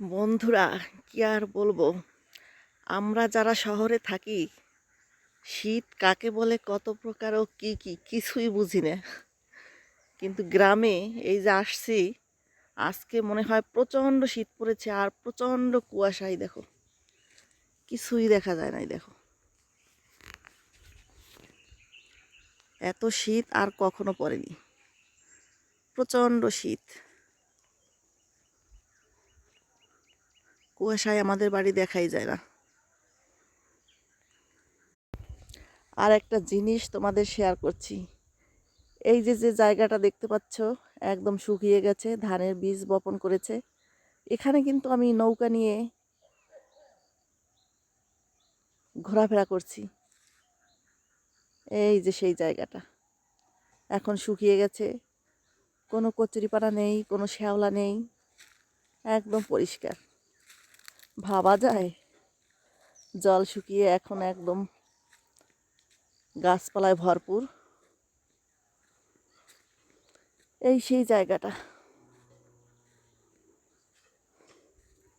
বন্ধুরা, কি আর বলবো, আমরা যারা শহরে থাকি শীত কাকে বলে, কত প্রকার ও কি কি কিছুই বুঝি না। কিন্তু গ্রামে এই যে আসছি, আজকে মনে হয় প্রচণ্ড শীত পড়েছে আর প্রচণ্ড কুয়াশাই দেখো, কিছুই দেখা যায় নাই। দেখো, এত শীত আর কখনো পড়েনি, প্রচণ্ড শীত। কুয়াশায় আমাদের বাড়ি দেখাই যায় না। আর একটা জিনিস তোমাদের শেয়ার করছি, এই যে যে জায়গাটা দেখতে পাচ্ছ একদম শুকিয়ে গেছে, ধানের বীজ বপন করেছে। এখানে কিন্তু আমি নৌকা নিয়ে ঘোরাফেরা করছি। এই যে সেই জায়গাটা এখন শুকিয়ে গেছে, কোনো কচুরিপানা নেই, কোনো শ্যাওলা নেই, একদম পরিষ্কার। ভাবা যায় জল শুকিয়ে এখন একদম গাছপালায় ভরপুর। এই সেই জায়গাটা।